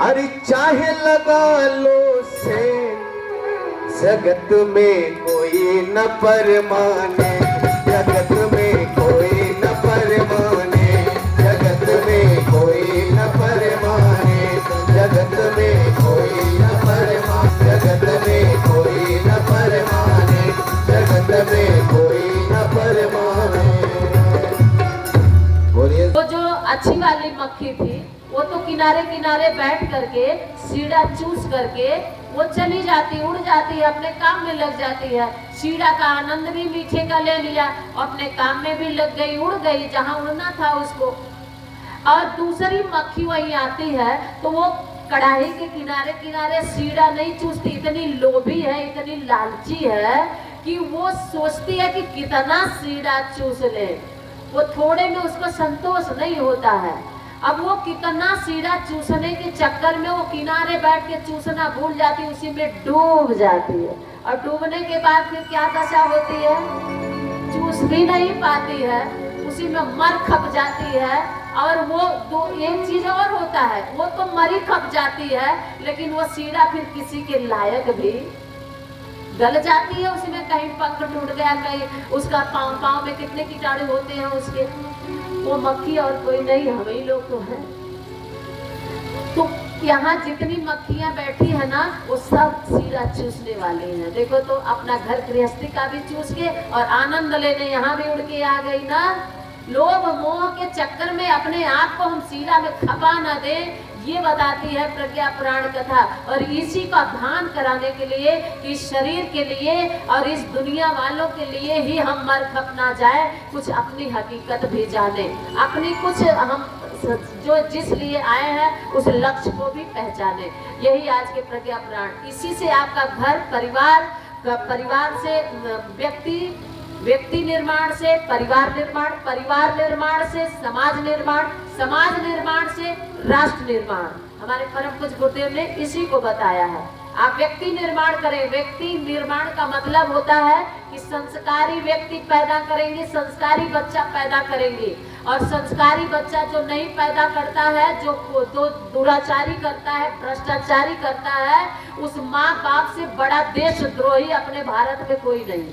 अरे चाहे लगा लो से जगत में कोई न परमाने, जगत में कोई न परमाने, जगत में कोई न परमाने, जगत में कोई न परमाने, जगत में कोई न परमाने, जगत में कोई न परमाने। बोलिए। वो जो अच्छी वाली मक्खी थी वो तो किनारे किनारे बैठ करके सीढ़ा चूस करके वो चली जाती, उड़ जाती है, अपने काम में लग जाती है। सीढ़ा का आनंद भी मीठे का ले लिया, अपने काम में भी लग गई, उड़ गई जहां उड़ना था उसको। और दूसरी मक्खी वहीं आती है तो वो कढ़ाई के किनारे किनारे सीढ़ा नहीं चूसती, इतनी लोभी है, इतनी लालची है कि वो सोचती है कि कितना सीढ़ा चूस ले। वो थोड़े में उसको संतोष नहीं होता है। अब वो कितना सीढ़ा चूसने के चक्कर में वो किनारे बैठ के चूसना भूल जाती, उसी में डूब जाती है। और डूबने के बाद फिर क्या दशा होती है, चूस भी नहीं पाती है, उसी में मर खप जाती है। और वो दो एक चीज और होता है, वो तो मरी खप जाती है लेकिन वो सीढ़ा फिर किसी के लायक भी गल जाती है। उसमें कहीं पंख टूट गया, कहीं उसका पाँव में कितने कीटाणु होते हैं उसके। वो मक्खी और कोई नहीं, हम ही लोग तो हैं। तो यहाँ जितनी मक्खियां बैठी है ना वो सब सीढ़ा चूसने वाले हैं। देखो तो अपना घर गृहस्थी का भी चूस के और आनंद लेने यहाँ भी उड़ के आ गई ना। लोभ मोह के चक्कर में अपने आप को हम सीढ़ा में खपा न दे, ये बताती है प्रज्ञा पुराण कथा। और इसी का भान कराने के लिए, इस शरीर के लिए और इस दुनिया वालों के लिए ही हम मर खप ना जाए, कुछ अपनी हकीकत भी जाने, अपनी कुछ हम जो जिस लिए आए हैं उस लक्ष्य को भी पहचाने। यही आज के प्रज्ञा पुराण। इसी से आपका घर परिवार, परिवार से व्यक्ति निर्माण से परिवार निर्माण, परिवार निर्माण से समाज निर्माण, समाज निर्माण से राष्ट्र निर्माण। हमारे परम पूज्य गुरुदेव ने इसी को बताया है। आप व्यक्ति निर्माण करें। व्यक्ति निर्माण का मतलब होता है कि संस्कारी व्यक्ति पैदा करेंगे, संस्कारी बच्चा पैदा करेंगे। और संस्कारी बच्चा जो नहीं पैदा करता है, जो दुराचारी करता है, भ्रष्टाचारी करता है, उस माँ बाप से बड़ा देशद्रोही अपने भारत में कोई नहीं।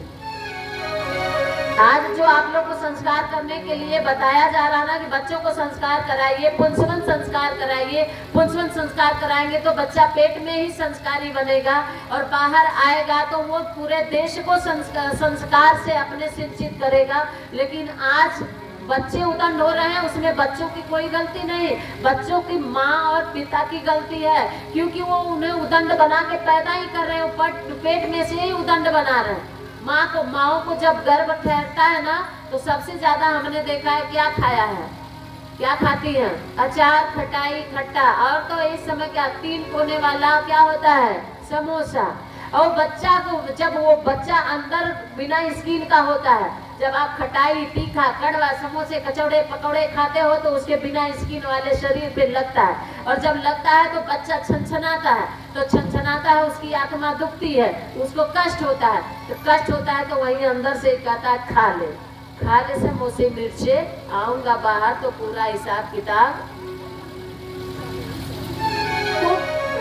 आज जो आप लोग को संस्कार करने के लिए बताया जा रहा ना कि बच्चों को संस्कार कराइए, पुंसवन संस्कार कराइए, पुंसवन संस्कार कराएंगे तो बच्चा पेट में ही संस्कारी बनेगा और बाहर आएगा तो वो पूरे देश को संस्कार से अपने सिंचित करेगा। लेकिन आज बच्चे उदंड हो रहे हैं, उसमें बच्चों की कोई गलती नहीं, बच्चों की माँ और पिता की गलती है, क्योंकि वो उन्हें उदंड बना के पैदा ही कर रहे हैं, पेट में से ही उदंड बना रहे हैं। माओ को जब गर्भ ठहरता है ना तो सबसे ज्यादा हमने देखा है क्या खाया है, क्या खाती है, अचार, खटाई, खट्टा। और तो इस समय क्या 3 कोने वाला क्या होता है, समोसा। और बच्चा को, जब वो बच्चा अंदर बिना स्किन का होता है, जब आप खटाई, तीखा, कड़वा, समोसे, कचौड़े, पकौड़े खाते हो तो उसके बिना स्किन वाले शरीर पे लगता है। और जब लगता है तो बच्चा छनछनाता है, तो छनछनाता है, उसकी आत्मा दुखती है, उसको कष्ट होता है। तो कष्ट होता है तो वही अंदर से कहता है खा ले समोसे, मिर्चे, आऊंगा बाहर तो पूरा हिसाब किताब।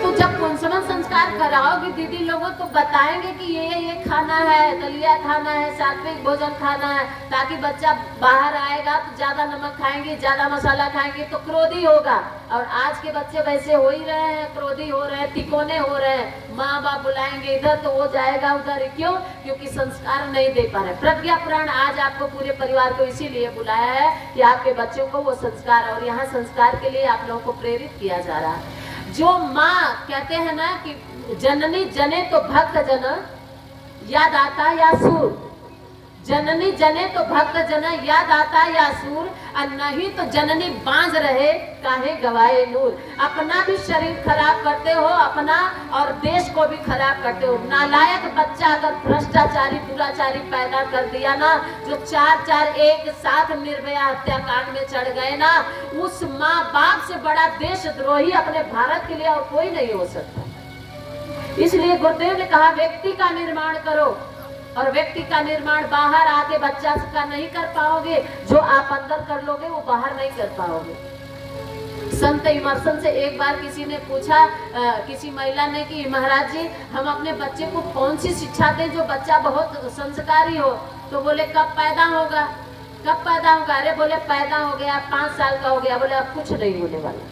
तो जब पुंसवन संस्कार कराओगे दीदी लोगों तो बताएंगे कि ये खाना है, दलिया खाना है, सात्विक भोजन खाना है, ताकि बच्चा बाहर आएगा तो ज्यादा नमक खाएंगे, ज्यादा मसाला खाएंगे तो क्रोधी होगा। और आज के बच्चे वैसे हो ही रहे हैं, क्रोधी हो रहे हैं, तिकोने हो रहे हैं। माँ बाप बुलाएंगे इधर तो वो जाएगा उधर। क्यों? क्योंकि संस्कार नहीं दे पा रहे। प्रज्ञा पुराण आज आपको पूरे परिवार को इसीलिए बुलाया है कि आपके बच्चों को वो संस्कार, और यहाँ संस्कार के लिए आप लोगों को प्रेरित किया जा रहा है। जो माँ कहते हैं ना कि जननी जने तो भक्त जन, याद आता या सूर। जननी जने तो भक्त जन, याद आता या सूर। और नहीं तो जननी बांझ रहे, काहे गवाए नूर। अपना भी शरीर खराब करते हो, अपना और देश को भी खराब करते हो। नालायक बच्चा अगर भ्रष्टाचारी, दुराचारी पैदा कर दिया ना, जो 4 एक साथ निर्भया हत्याकांड में चढ़ गए ना, उस माँ बाप से बड़ा देशद्रोही अपने भारत के लिए और कोई नहीं हो सकता। इसलिए गुरुदेव ने कहा व्यक्ति का निर्माण करो। और व्यक्ति का निर्माण बाहर आके बच्चा का नहीं कर पाओगे, जो आप अंदर कर लोगे वो बाहर नहीं कर पाओगे। संत इमर्सन से एक बार किसी ने पूछा, किसी महिला ने, कि महाराज जी हम अपने बच्चे को कौन सी शिक्षा दें जो बच्चा बहुत संस्कारी हो। तो बोले कब पैदा होगा, कब पैदा होगा? अरे बोले पैदा हो गया, 5 साल का हो गया। बोले अब कुछ नहीं होने वाला।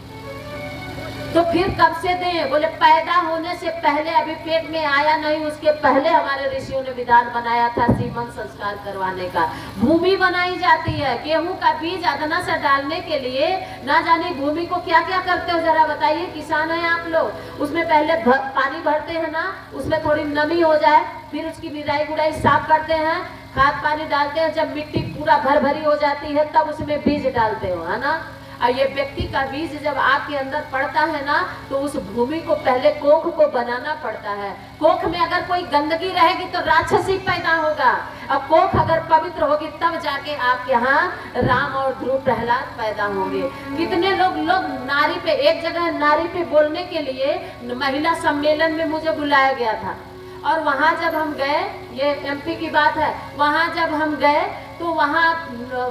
तो फिर कब से दें? बोले पैदा होने से पहले, अभी पेट में आया नहीं उसके पहले हमारे ऋषियों ने विधान बनाया था सीमन संस्कार करवाने का। भूमि बनाई जाती है, गेहूं का बीज अदना से डालने के लिए ना जाने भूमि को क्या क्या करते हो, जरा बताइए। किसान है आप लोग, उसमें पहले पानी भरते हैं ना, उसमें थोड़ी नमी हो जाए, फिर उसकी निराई गुड़ाई साफ करते हैं, खाद पानी डालते हैं, जब मिट्टी पूरा भर भरी हो जाती है तब उसमें बीज डालते हो, है ना। और ये व्यक्ति का बीज जब आपके अंदर पड़ता है ना, तो उस भूमि को पहले कोख को बनाना पड़ता है। कोख में अगर कोई गंदगी रहेगी तो राक्षसी पैदा होगा, और कोख अगर पवित्र होगी तब जाके आपके यहाँ राम और ध्रुव प्रहलाद पैदा होंगे। कितने लोग नारी पे, एक जगह नारी पे बोलने के लिए महिला सम्मेलन में मुझे बुलाया गया था, और वहाँ जब हम गए, ये एमपी की बात है, वहाँ जब हम गए तो वहाँ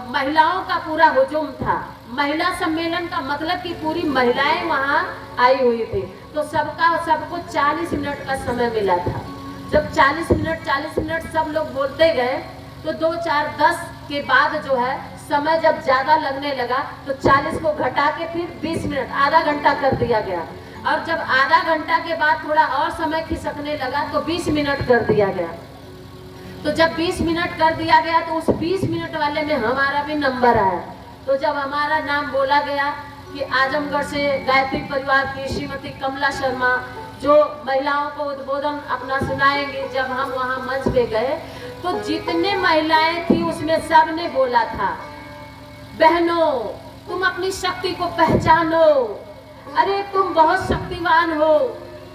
महिलाओं का पूरा हुजूम था। महिला सम्मेलन का मतलब कि पूरी महिलाएं वहाँ आई हुई थी। तो सबको 40 मिनट का समय मिला था। जब 40 मिनट सब लोग बोलते गए, तो 2, 4, 10 के बाद जो है समय जब ज्यादा लगने लगा तो 40 को घटा के फिर 20 मिनट, आधा घंटा कर दिया गया। और जब आधा घंटा के बाद थोड़ा और समय खिसकने लगा तो 20 मिनट कर दिया गया। तो जब 20 मिनट कर दिया गया तो उस 20 मिनट वाले में हमारा भी नंबर आया। तो जब हमारा नाम बोला गया कि आजमगढ़ से गायत्री परिवार की श्रीमती कमला शर्मा जो महिलाओं को उद्बोधन अपना सुनाएंगे, जब हम वहाँ मंच पे गए तो जितने महिलाएं थी उसमें सब ने बोला था, बहनों तुम अपनी शक्ति को पहचानो, अरे तुम बहुत शक्तिवान हो,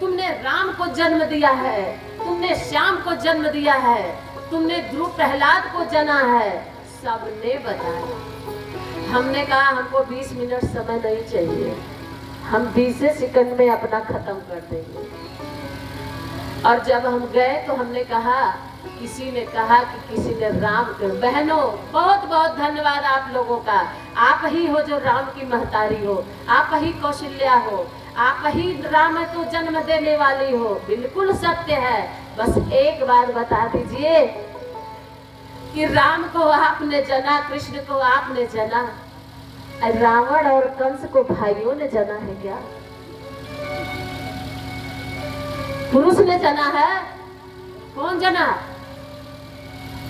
तुमने राम को जन्म दिया है, तुमने श्याम को जन्म दिया है, तुमने ध्रुव प्रहलाद को जना है, सबने बताया। हमने कहा हमको 20 मिनट समय नहीं चाहिए, हम 20 सेकंड में अपना खत्म कर देंगे। और जब हम गए तो हमने कहा, किसी ने कहा कि किसी ने राम के, बहनों बहुत बहुत धन्यवाद आप लोगों का, आप ही हो जो राम की महतारी हो, आप ही कौशल्या हो, आप ही राम को जन्म देने वाली हो। बिल्कुल सत्य है, बस एक बात बता दीजिए कि राम को आपने जना, कृष्ण को आपने जना, रावण और कंस को भाइयों ने जना है क्या? पुरुष ने जना है? कौन जना?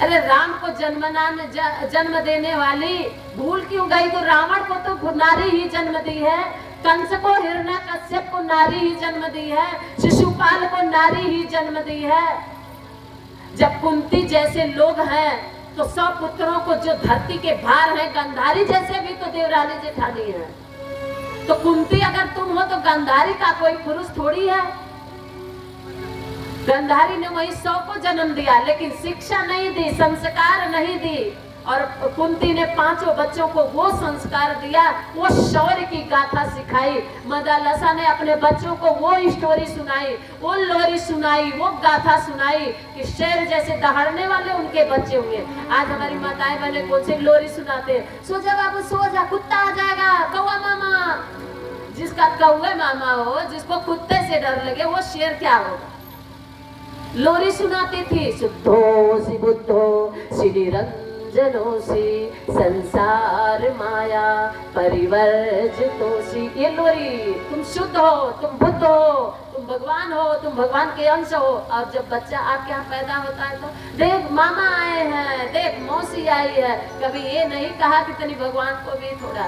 अरे राम को जन्म देने वाली भूल क्यों गई? तो रावण को तो नारी ही जन्म दी है, कंस को, हिरण्यकश्यप को नारी ही जन्म दी है, शिशुपाल को नारी ही जन्म दी है। जब कुंती जैसे लोग हैं तो 100 पुत्रों को जो धरती के भार है, गंधारी जैसे भी तो देवरानी जेठानी है। तो कुंती अगर तुम हो तो गंधारी का कोई पुरुष थोड़ी है। गंधारी ने वही 100 को जन्म दिया, लेकिन शिक्षा नहीं दी, संस्कार नहीं दी। और कुंती ने 5 बच्चों को वो संस्कार दिया, वो शौर्य की गाथा सिखाई। मदालसा ने अपने बच्चों को वो स्टोरी सुनाई, वो लोरी सुनाई, वो गाथा सुनाई कि शेर जैसे दहाड़ने वाले उनके बच्चे हुए। आज हमारी माताएं बहनें कौन सी लोरी सुनाते हैं, सो जा बाबू सो जा, कुत्ता आ जाएगा, कौवा मामा। जिसका कौवे मामा हो, जिसको कुत्ते से डर लगे, वो शेर क्या होगा? लोरी सुनाती थी, शुद्धो बुद्धो निरंजनोसी संसार माया परिवर्जितोसी। ये लोरी, तुम शुद्ध हो, तुम बुद्ध हो, तुम भगवान हो, तुम भगवान के अंश हो। और जब बच्चा आपके यहाँ पैदा होता है तो देख मामा आए हैं, देख मौसी आई है, कभी ये नहीं कहा कि तनी भगवान को भी थोड़ा।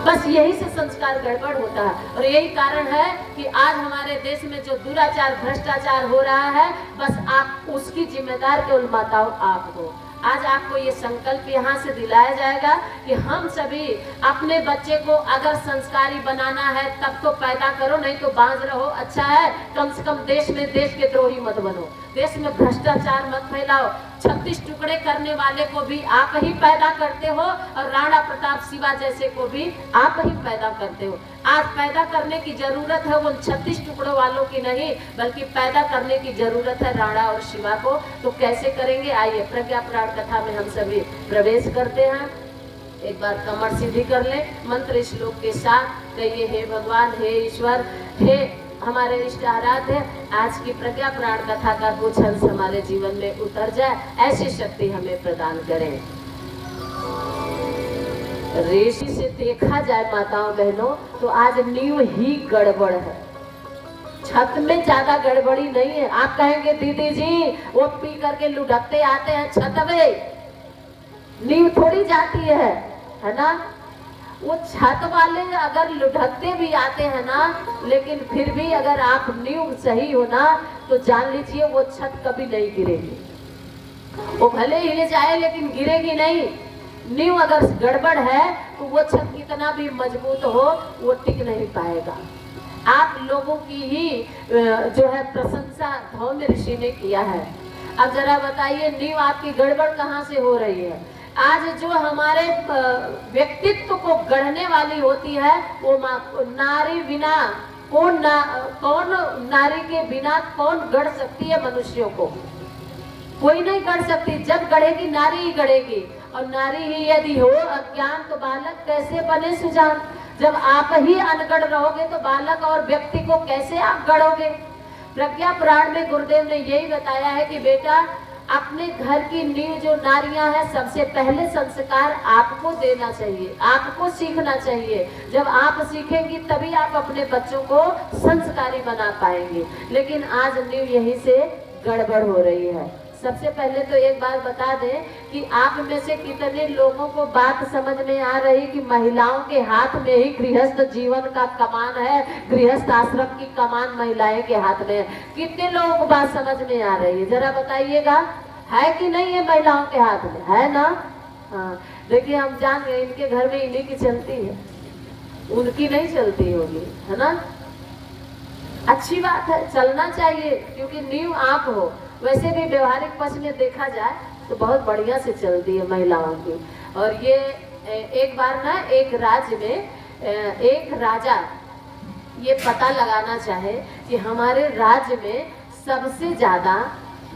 बस यही से संस्कार गड़बड़ होता है। और यही कारण है कि आज हमारे देश में जो दुराचार भ्रष्टाचार हो रहा है, बस आप उसकी जिम्मेदार केवल माताओं आप हो। आज आपको ये संकल्प यहाँ से दिलाया जाएगा कि हम सभी अपने बच्चे को अगर संस्कारी बनाना है तब तो पैदा करो, नहीं तो बांझ रहो। अच्छा है, कम से कम देश में देश के द्रोही मत बनो, देश में भ्रष्टाचार मत फैलाओ। 36 टुकड़े करने वाले को भी आप ही पैदा करते हो, और राणा प्रताप शिवा जैसे को भी आप ही पैदा करते हो। आज पैदा करने की जरूरत है उन 36 टुकड़ों वालों की नहीं, बल्कि पैदा करने की जरूरत है राणा और शिवा को। तो कैसे करेंगे? आइए प्रज्ञा पुराण कथा में हम सभी प्रवेश करते हैं। एक बार कमर सीधी कर ले, मंत्र श्लोक के साथ कहिए, हे भगवान, हे ईश्वर, हे हमारे इष्ट आराध्य, आज की प्रज्ञा पुराण कथा का कुछ अंश हमारे जीवन में उतर जाए, ऐसी शक्ति हमें प्रदान करें। ऋषि से देखा जाए माताओं बहनों तो आज नींव ही गड़बड़ है, छत में ज्यादा गड़बड़ी नहीं है। आप कहेंगे दीदी जी वो पी करके लुढ़कते आते हैं छत में, नींव थोड़ी जाती है ना। वो छत वाले अगर लुढ़कते भी आते हैं ना, लेकिन फिर भी अगर आप नींव सही हो ना तो जान लीजिए वो छत कभी नहीं गिरेगी। वो भले हिल जाए लेकिन गिरेगी नहीं। नींव अगर गड़बड़ है तो वो छत कितना भी मजबूत हो वो टिक नहीं पाएगा। आप लोगों की ही जो है प्रशंसा धौम्य ऋषि ने किया है। अब जरा बताइए नींव आपकी गड़बड़ कहाँ से हो रही है? आज जो हमारे व्यक्तित्व को गढ़ने वाली होती है वो नारी बिना कौन नारी के बिना कौन गढ़ सकती है मनुष्यों को? कोई नहीं गढ़ सकती। जब गढ़ेगी नारी ही गढ़ेगी, और नारी ही यदि हो अज्ञान तो बालक कैसे बने सुजान। जब आप ही अनगढ़ रहोगे तो बालक और व्यक्ति को कैसे आप गढ़ोगे? प्रज्ञा पुराण में गुरुदेव ने यही बताया है कि बेटा अपने घर की नींव जो नारियां हैं सबसे पहले संस्कार आपको देना चाहिए, आपको सीखना चाहिए। जब आप सीखेंगी तभी आप अपने बच्चों को संस्कारी बना पाएंगे। लेकिन आज नींव यहीं से गड़बड़ हो रही है। सबसे पहले तो एक बात बता दें कि आप में से कितने लोगों को बात समझ में आ रही कि महिलाओं के हाथ में ही गृहस्थ जीवन का कमान है, गृहस्थ आश्रम की कमान महिलाएं के हाथ में है। कितने लोगों को बात समझ में आ रही है जरा बताइएगा, है कि नहीं है महिलाओं के हाथ में, है ना? हाँ, देखिए हम जान गए इनके घर में इन्हीं की चलती है, उनकी नहीं चलती होगी, है ना? अच्छी बात है, चलना चाहिए क्योंकि नींव आप हो। वैसे भी व्यवहारिक पक्ष में देखा जाए तो बहुत बढ़िया से चलती है महिलाओं की। और ये एक बार ना एक राज्य में एक राजा ये पता लगाना चाहे कि हमारे राज्य में सबसे ज्यादा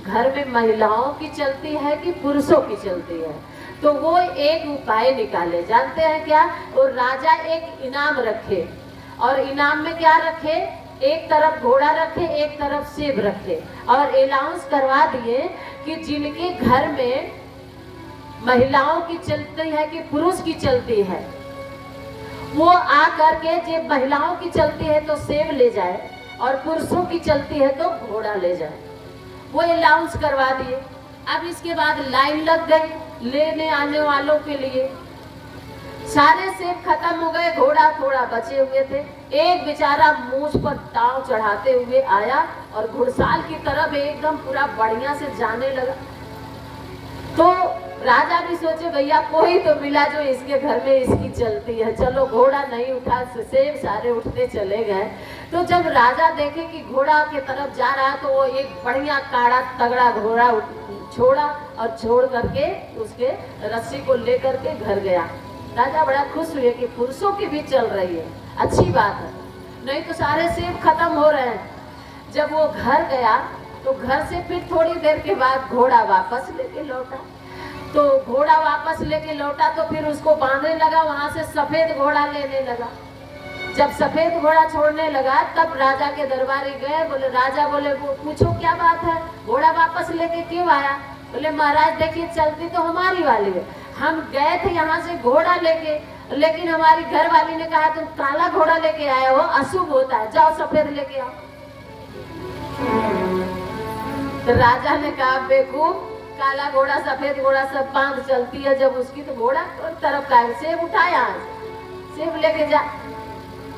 घर में महिलाओं की चलती है कि पुरुषों की चलती है, तो वो एक उपाय निकाले। जानते हैं क्या? वो राजा एक इनाम रखे, और इनाम में क्या रखे? एक तरफ घोड़ा रखे, एक तरफ सेब रखे, और अनाउंस करवा दिए कि जिनके घर में महिलाओं की चलती है कि पुरुष की चलती है, वो आ करके जब महिलाओं की चलती है तो सेब ले जाए और पुरुषों की चलती है तो घोड़ा ले जाए। वो अनाउंस करवा दिए। अब इसके बाद लाइन लग गई लेने आने वालों के लिए। सारे सेब खत्म हो गए, घोड़ा थोड़ा बचे हुए थे। एक बेचारा मूंछ पर टांव चढ़ाते हुए आया और घुड़साल की तरफ एकदम पूरा बढ़िया से जाने लगा। तो राजा भी सोचे भैया कोई तो मिला जो इसके घर में इसकी चलती है, चलो घोड़ा नहीं उठा, सेब सारे उठते चले गए। तो जब राजा देखे कि घोड़ा के तरफ जा रहा है तो वो एक बढ़िया काड़ा तगड़ा घोड़ा छोड़ा और छोड़ करके उसके रस्सी को लेकर के घर गया। राजा बड़ा खुश हुए कि पुरुषों की भी चल रही है, अच्छी बात है, नहीं तो सारे सेब खत्म हो रहे हैं। जब वो घर गया तो घर से फिर थोड़ी देर के बाद घोड़ा वापस लेके लौटा। तो घोड़ा वापस लेके लौटा तो फिर उसको बांधने लगा, वहां से सफेद घोड़ा लेने लगा। जब सफेद घोड़ा छोड़ने लगा तब राजा के दरबारी गए। बोले राजा बोले पूछो क्या बात है, घोड़ा वापस लेके क्यों आया? बोले महाराज देखिए चलती तो हमारी वाली है, हम गए थे यहाँ से घोड़ा लेके, लेकिन हमारी घर वाली ने कहा तुम काला घोड़ा लेके आए हो, अशुभ होता है, जाओ सफेद लेके आओ। तो राजा ने कहा बेवकूफ, काला घोड़ा सफेद घोड़ा सब बांध चलती है, जब उसकी तो घोड़ा तरफ का सेब उठाया, सेब लेके जा।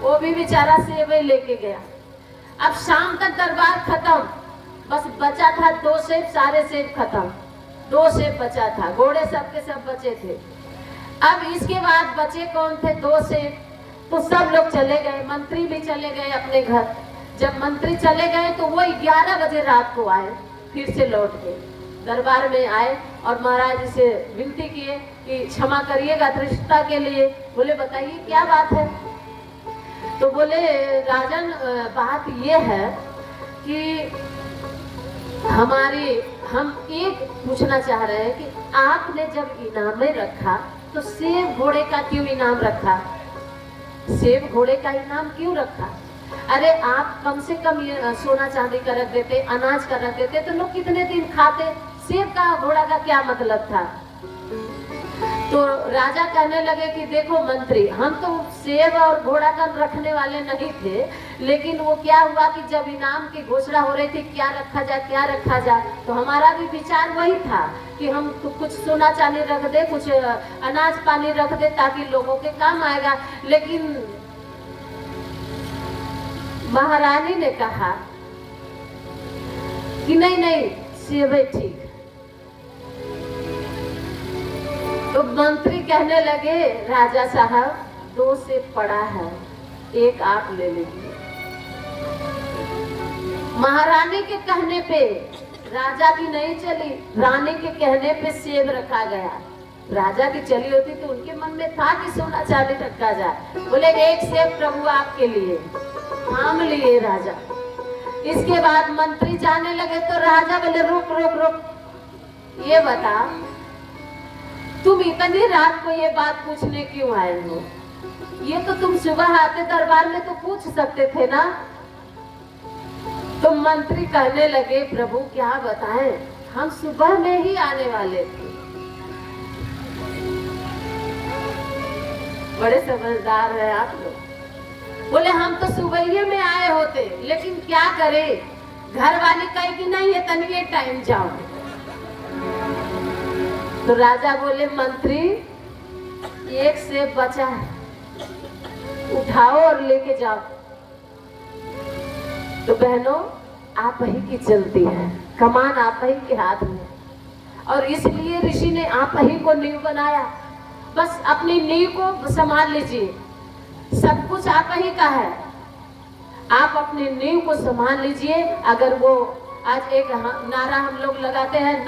वो भी बेचारा सेब ही लेके गया। अब शाम तक दरबार खत्म, बस बचा था 2 सेब, सारे सेब खत्म, 2 सेब बचा था, घोड़े सब के सब बचे थे। अब इसके बाद बचे कौन थे? 2 सेब। तो सब लोग चले गए, मंत्री भी चले गए अपने घर। जब मंत्री चले गए तो वो 11 बजे रात को आए, फिर से लौट के दरबार में आए और महाराज जी से विनती किए कि क्षमा करिएगा धृष्टता के लिए। बोले बताइए क्या बात है? तो बोले राजन बात ये है कि हम एक पूछना चाह रहे हैं कि आपने जब इनाम में रखा तो सेब घोड़े का क्यों इनाम रखा? सेब घोड़े का इनाम क्यों रखा? अरे आप कम से कम ये सोना चांदी का रख देते, अनाज का रख देते तो लोग कितने दिन खाते। सेब का घोड़ा का क्या मतलब था? तो राजा कहने लगे कि देखो मंत्री, हम तो सेब और घोड़ा का रखने वाले नहीं थे, लेकिन वो क्या हुआ कि जब इनाम की घोषणा हो रही थी क्या रखा जाए क्या रखा जाए, तो हमारा भी विचार वही था कि हम तो कुछ सोना चांदी रख दे, कुछ अनाज पानी रख दे ताकि लोगों के काम आएगा। लेकिन महारानी ने कहा कि नहीं नहीं, सेब ठीक। तो मंत्री कहने लगे राजा साहब, 2 सेब पड़ा है, 1 आप ले लीजिए। महारानी के कहने पे राजा की नहीं चली, रानी के कहने पे सेब रखा गया। राजा की चली होती तो उनके मन में था कि सोना चांदी रखा जाए। बोले 1 सेब प्रभु आपके लिए, थाम लिए राजा। इसके बाद मंत्री जाने लगे तो राजा बोले रुक रुक रुक, ये बता तुम इतनी रात को ये बात पूछने क्यों आए हो? ये तो तुम सुबह आते दरबार में तो पूछ सकते थे ना। तो मंत्री कहने लगे प्रभु क्या बताएं, हम सुबह में ही आने वाले थे। बड़े समझदार हैं आप लोग। बोले हम तो सुबह ही में आए होते, लेकिन क्या करें, घर वाली कहे कि नहीं ये तनिए टाइम जाओ। तो राजा बोले मंत्री 1 सेब बचा है, उठाओ और लेके जाओ। तो बहनों आप ही की चलती है, कमान आप ही के हाथ में, और इसलिए ऋषि ने आप ही को नींव बनाया। बस अपनी नींव को संभाल लीजिए, सब कुछ आप ही का है। आप अपनी नींव को संभाल लीजिए। अगर वो आज एक नारा हम लोग लगाते हैं,